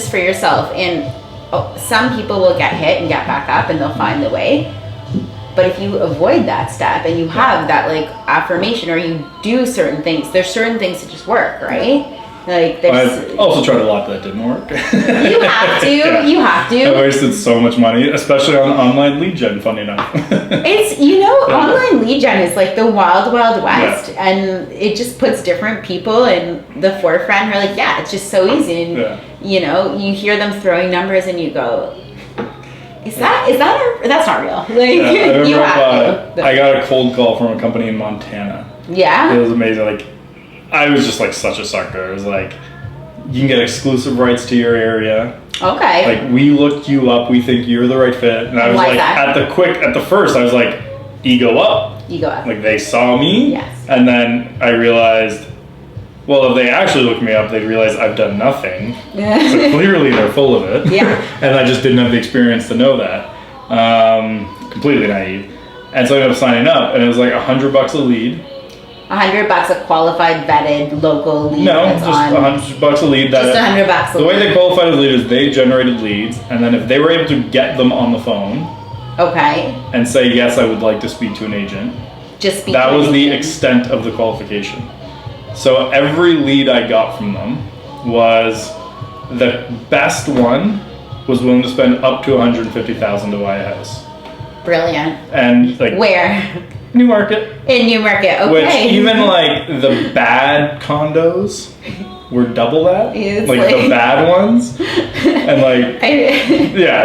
just for yourself. And some people will get hit and get back up and they'll find the way. But if you avoid that step and you have that like affirmation, or you do certain things, there's certain things that just work, right? Like I've also tried a lot that didn't work. You have to. Yeah. You have to. I wasted so much money, especially on online lead gen, funny enough. It's, online lead gen is like the wild, wild west. Yeah. And it just puts different people in the forefront. We're like, yeah, it's just so easy. And, you hear them throwing numbers and you go, that's not real. Like, you have to. I got a cold call from a company in Montana. Yeah. It was amazing. Like, I was just like such a sucker. It was like, you can get exclusive rights to your area. Okay. Like, we looked you up. We think you're the right fit. And I was like, at the first, I was like, ego up. Ego up. Like, they saw me. Yes. And then I realized, well, if they actually looked me up, they'd realize I've done nothing. So clearly they're full of it. Yeah. And I just didn't have the experience to know that. Completely naive. And so I ended up signing up, and it was like $100 a lead. $100 a qualified, vetted, local lead. No, just $100 a lead. Just $100 a lead. The way they qualified a lead is they generated leads, and then if they were able to get them on the phone, okay, and say, yes, I would like to speak to an agent, that was the extent of the qualification. So every lead I got from them was, the best one was willing to spend up to $150,000 to buy a house. Brilliant. And like, where? New Market. In New Market, okay. Which even like the bad condos were double that. Like the bad ones. And like,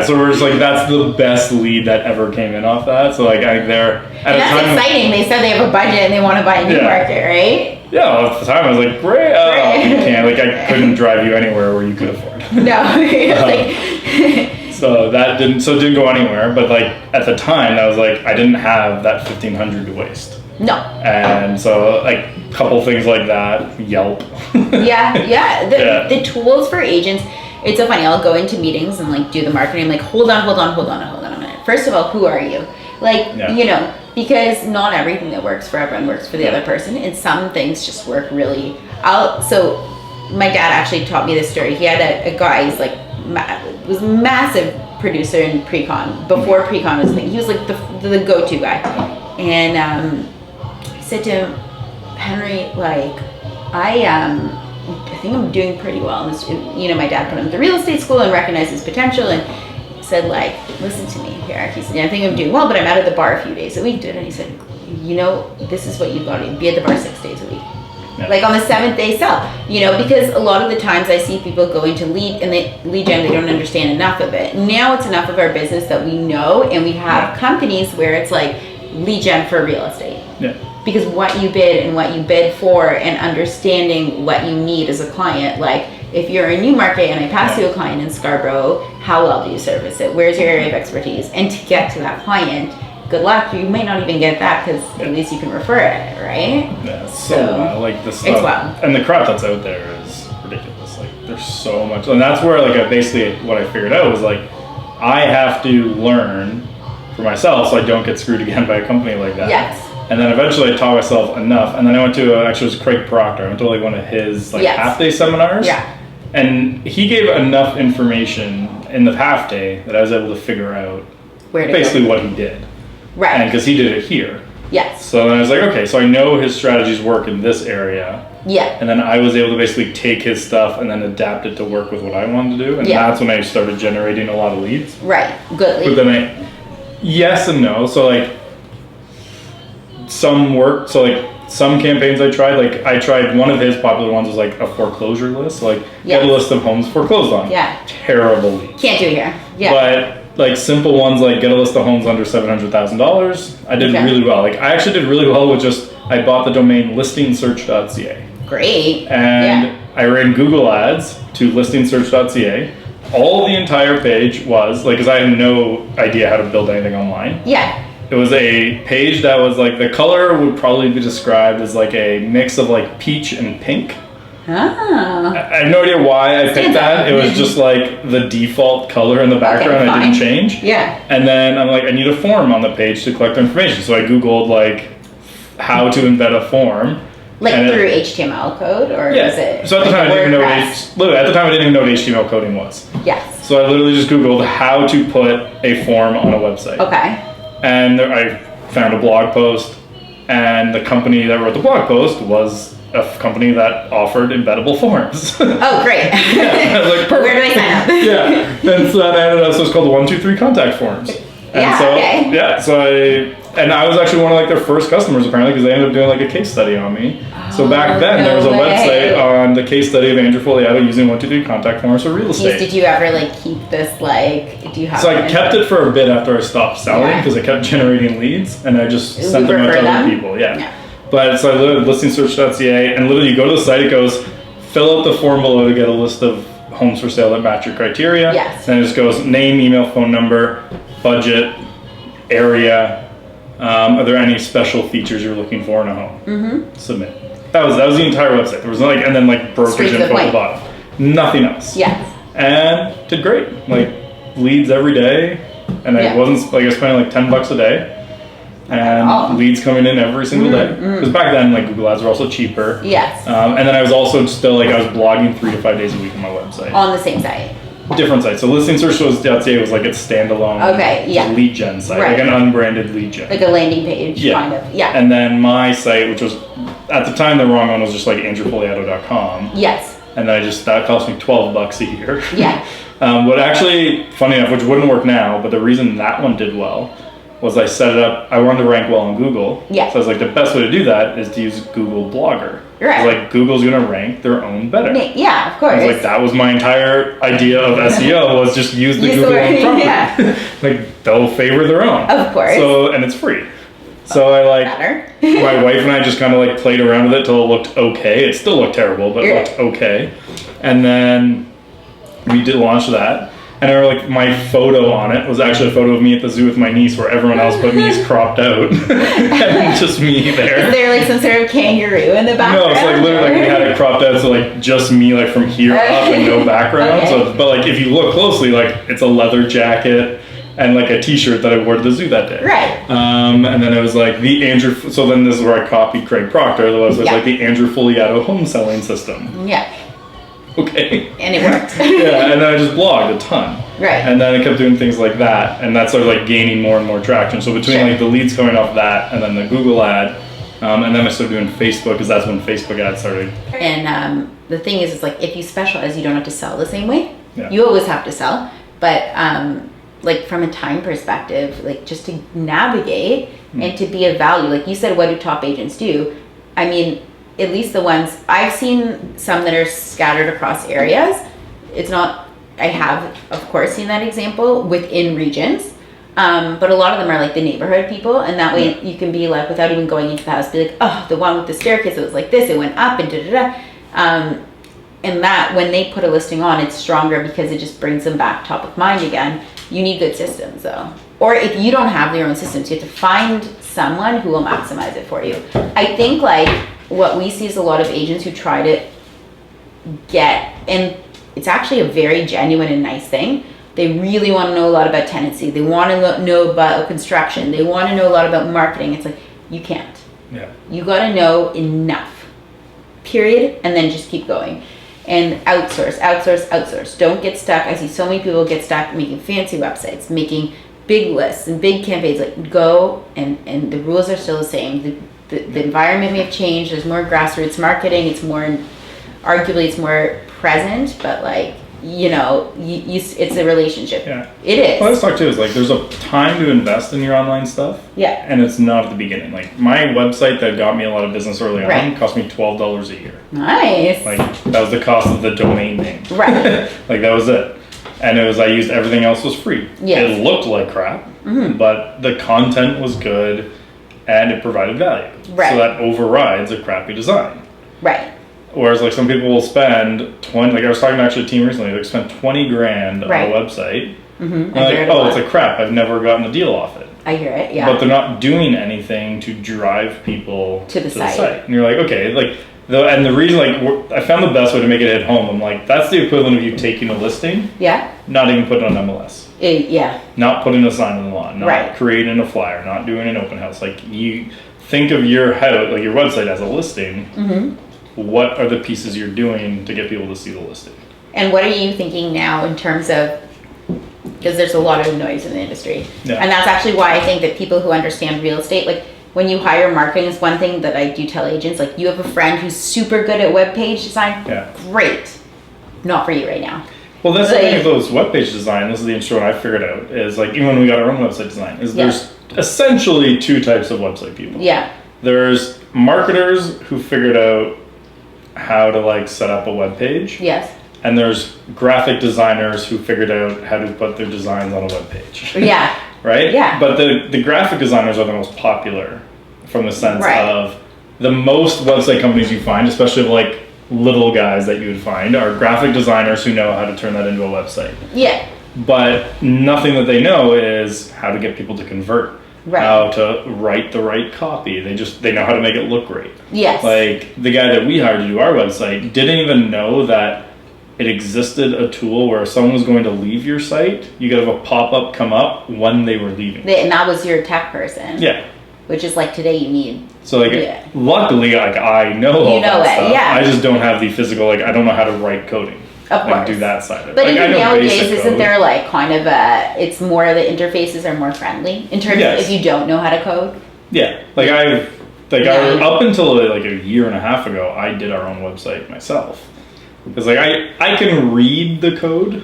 so we're just like, that's the best lead that ever came in off that. So like, I think they're at that's exciting. They said they have a budget and they want to buy a New Market, right? Yeah, well, at the time I was like, great. Oh, you can't. Like, I couldn't drive you anywhere where you could afford. No. So it didn't go anywhere. But like at the time, I was like, I didn't have that $1,500 to waste. No. And so like a couple things like that, Yelp. The tools for agents. It's so funny. I'll go into meetings and like do the marketing. I'm like, hold on a minute. First of all, who are you? Like, because not everything that works for everyone works for the other person, and some things just work really. So my dad actually taught me this story. He had a guy. He's like was a massive producer in pre-con before pre-con was a thing. He was like the go-to guy, and I said to him, Henry, like I think I'm doing pretty well. And my dad put him to real estate school and recognized his potential, and said, like, listen to me here. He said, I think I'm doing well, but I'm out of the bar a few days a week. And he said, this is what you've got to do. Be at the bar 6 days a week. Yeah. Like on the 7th day sell, because a lot of the times I see people go into lead gen, they don't understand enough of it. Now it's enough of our business that we know, and we have companies where it's like lead gen for real estate. Yeah. Because what you bid and what you bid for, and understanding what you need as a client, like if you're in New Market and I pass you a client in Scarborough, how well do you service it? Where's your area of expertise? And to get to that client, good luck. You might not even get that because at least you can refer it, right? Yeah, it's so wild. Like the stuff, it's wild. And the crap that's out there is ridiculous. Like there's so much, and that's where like what I figured out was like I have to learn for myself so I don't get screwed again by a company like that. Yes. And then eventually I taught myself enough, and then I went to actually it was Craig Proctor. I went to like one of his half-day seminars. Yeah. And he gave enough information in the half day that I was able to figure out basically what he did. Right. And because he did it here. Yes. So then I was like, okay, so I know his strategies work in this area. Yeah. And then I was able to basically take his stuff and then adapt it to work with what I wanted to do. And that's when I started generating a lot of leads. Right. Good leads. But then yes and no. So like some worked. So like some campaigns I tried one of his popular ones was like a foreclosure list. So like get a list of homes foreclosed on. Yeah. Terrible leads. Can't do it here. Yeah. But like simple ones like get a list of homes under $700,000. I did really well. Like I actually did really well with I bought the domain listingsearch.ca. Great. And I ran Google ads to listingsearch.ca. All the entire page was like, because I had no idea how to build anything online. Yeah. It was a page that was like, the color would probably be described as like a mix of like peach and pink. Oh. I have no idea why I picked that. It was just like the default color in the background. I didn't change. Yeah. And then I'm like, I need a form on the page to collect information. So I Googled like how to embed a form. Like through HTML code, or is it? So at the time, I didn't even know what HTML coding was. Yes. So I literally just Googled how to put a form on a website. Okay. And I found a blog post, and the company that wrote the blog post was a company that offered embeddable forms. Oh, great. I was like, perfect. Where do I sign up? Yeah. And so that ended up, so it's called the 123 contact forms. And I was actually one of like their first customers apparently, because they ended up doing like a case study on me. So back then there was a website on the case study of Andrew Fogliato using 123 contact forms for real estate. Did you ever like keep this like, do you have? So I kept it for a bit after I stopped selling, because I kept generating leads, and I just sent them out to other people. Yeah. But so I literally listingsearch.ca, and literally you go to the site, it goes, fill out the form below to get a list of homes for sale that match your criteria. Yes. Then it just goes name, email, phone number, budget, area. Are there any special features you're looking for in a home? Mm-hmm. Submit. That was the entire website. There was like, and then like brokerage info at the bottom. Nothing else. Yes. And did great. Like leads every day, and I wasn't like I was spending like $10 a day. And leads coming in every single day. Because back then, like Google Ads were also cheaper. Yes. And then I was also still like I was blogging 3 to 5 days a week on my website. On the same site. Different site. So listingsearch.ca was like its standalone lead gen site, like an unbranded lead gen. Like a landing page, kind of. Yeah. And then my site, which was at the time the wrong one, was just like andrewfogliato.com. Yes. And then that cost me $12 a year. Yeah. What actually, funny enough, which wouldn't work now, but the reason that one did well was I set it up, I wanted to rank well on Google. Yeah. So I was like, the best way to do that is to use Google Blogger. Right. Like Google's gonna rank their own better. Yeah, of course. Like that was my entire idea of SEO was just use the Google owned property. Yeah. Like they'll favor their own. Of course. So, and it's free. So I my wife and I just kind of like played around with it till it looked okay. It still looked terrible, but it looked okay. And then we did launch that. And I remember, like, my photo on it was actually a photo of me at the zoo with my niece, where everyone else but me is cropped out, and just me there. Is there like some sort of kangaroo in the background? No, it's like literally like we had it cropped out, so like just me like from here up and no background. Okay. So, but like if you look closely, like it's a leather jacket and like a T-shirt that I wore to the zoo that day. Right. And then it was like the Andrew. So then this is where I copied Craig Proctor. It was like the Andrew Fogliato home selling system. Yeah. Okay. And it worked. Yeah, and then I just blogged a ton. Right. And then I kept doing things like that, and that started like gaining more and more traction. So between like the leads coming off that, and then the Google ad, and then I started doing Facebook, because that's when Facebook ads started. And the thing is like if you specialize, you don't have to sell the same way. Yeah. You always have to sell, but like from a time perspective, like just to navigate and to be of value, like you said, what do top agents do? I mean, at least the ones I've seen, some that are scattered across areas. It's not, I have of course seen that example within regions, but a lot of them are like the neighborhood people, and that way you can be like, without even going into the house, be like, oh, the one with the staircase, it was like this, it went up and and that when they put a listing on, it's stronger because it just brings them back top of mind again. You need good systems though, or if you don't have your own systems, you have to find someone who will maximize it for you. I think like what we see is a lot of agents who try to get, and it's actually a very genuine and nice thing. They really want to know a lot about tenancy. They want to know about construction. They want to know a lot about marketing. It's like, you can't. Yeah. You got to know enough, period, and then just keep going. And outsource, outsource, outsource. Don't get stuck. I see so many people get stuck making fancy websites, making big lists and big campaigns. Like, go, and the rules are still the same. The environment may have changed. There's more grassroots marketing. It's more, arguably, it's more present, but like, you know, it's a relationship. Yeah. It is. Well, let's talk too is like, there's a time to invest in your online stuff. Yeah. And it's not at the beginning. Like my website that got me a lot of business early on cost me $12 a year. Nice. Like that was the cost of the domain name. Right. Like that was it. And it was, I used everything else was free. Yeah. It looked like crap, but the content was good and it provided value. Right. So that overrides a crappy design. Right. Whereas like some people will spend 20, like I was talking to actually a team recently, like spend 20 grand on a website. And like, oh, it's a crap, I've never gotten a deal off it. I hear it, yeah. But they're not doing anything to drive people to the site. And you're like, okay, like, and the reason, like, I found the best way to make it hit home. I'm like, that's the equivalent of you taking a listing, not even putting it on MLS. Not putting a sign on the lawn, not creating a flyer, not doing an open house. Like, think of your house, like your website as a listing. What are the pieces you're doing to get people to see the listing? And what are you thinking now in terms of, because there's a lot of noise in the industry. Yeah. And that's actually why I think that people who understand real estate, like when you hire marketing, is one thing that I do tell agents, like you have a friend who's super good at web page design, great. Not for you right now. Well, that's the thing with those web page design, this is the interesting one I figured out, is like even when we got our own website design, is there's essentially two types of website people. Yeah. There's marketers who figured out how to like set up a web page. Yes. And there's graphic designers who figured out how to put their designs on a web page. Yeah. Right? Yeah. But the graphic designers are the most popular from the sense of the most website companies you find, especially like little guys that you would find, are graphic designers who know how to turn that into a website. Yeah. But nothing that they know is how to get people to convert. How to write the right copy. They know how to make it look great. Yes. Like the guy that we hired to do our website didn't even know that it existed a tool where if someone was going to leave your site, you could have a pop-up come up when they were leaving. And that was your tech person. Yeah. Which is like today you need. So like luckily like I know all that stuff. Yeah. I just don't have the physical, like I don't know how to write coding. Of course. Like do that side of it. But like, even nowadays, isn't there like kind of it's more the interfaces are more friendly in terms of if you don't know how to code? Yeah. Like up until like a year and a half ago, I did our own website myself. Because like I can read the code.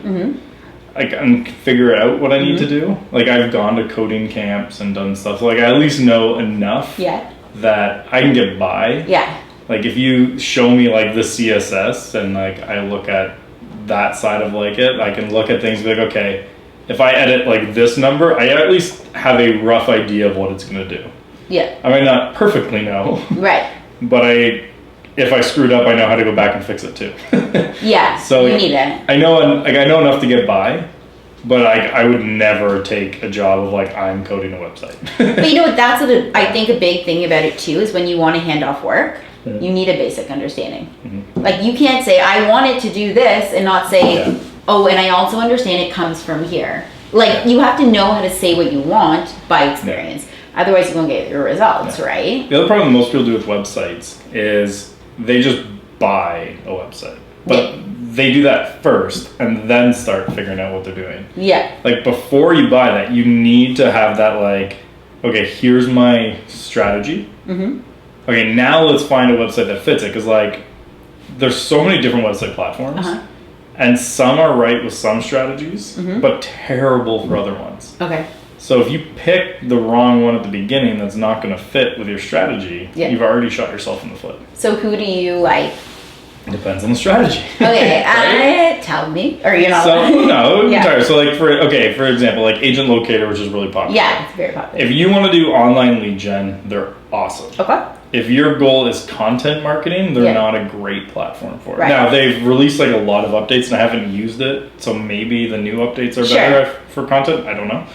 I can figure out what I need to do. Like I've gone to coding camps and done stuff. So, like I at least know enough that I can get by. Yeah. Like if you show me like the CSS and like I look at that side of like it, I can look at things and be like, okay, if I edit like this number, I at least have a rough idea of what it's going to do. Yeah. I might not perfectly know. Right. But if I screwed up, I know how to go back and fix it too. Yeah. So you need it. I know enough to get by, but I would never take a job of like I'm coding a website. But you know what? That's what I think a big thing about it too is when you want to hand off work. You need a basic understanding. Like you can't say, I wanted to do this and not say, oh, and I also understand it comes from here. Like you have to know how to say what you want by experience. Otherwise you won't get your results, right? The other problem most people do with websites is they just buy a website. But they do that first and then start figuring out what they're doing. Yeah. Like before you buy that, you need to have that like, okay, here's my strategy. Okay, now let's find a website that fits it. Because like, there's so many different website platforms. And some are right with some strategies, but terrible for other ones. Okay. So if you pick the wrong one at the beginning that's not going to fit with your strategy, you've already shot yourself in the foot. So who do you like? It depends on the strategy. Okay, right? Tell me. Or you're not. So no, entirely. So like for example, like Agent Locator, which is really popular. Yeah, it's very popular. If you want to do online lead gen, they're awesome. Okay. If your goal is content marketing, they're not a great platform for it. Right. Now they've released like a lot of updates, and I haven't used it, so maybe the new updates are better for content. I don't know.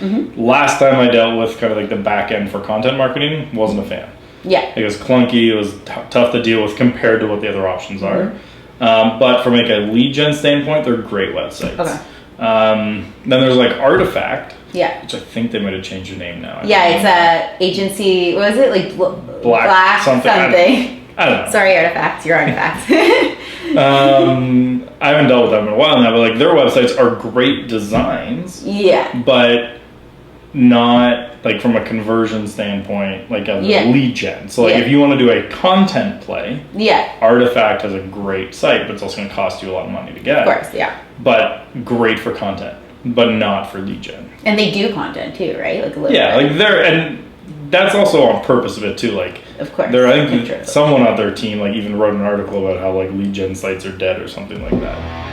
Last time I dealt with kind of like the back end for content marketing, wasn't a fan. Yeah. It was clunky, it was tough to deal with compared to what the other options are. But from like a lead gen standpoint, they're great websites. Okay. Then there's like Artifact. Yeah. Which I think they might have changed their name now. It's a agency, what was it? Like Black something. I don't know. Sorry, Artifacts, your Artifacts. I haven't dealt with them in a while now, but like their websites are great designs. Yeah. But not like from a conversion standpoint, like a lead gen. So like if you want to do a content play, Artifact has a great site, but it's also going to cost you a lot of money to get. Of course, yeah. But great for content, but not for lead gen. And they do content too, right? Like a little bit. Like and that's also on purpose of it too. Like of course, I think someone on their team like even wrote an article about how like lead gen sites are dead or something like that.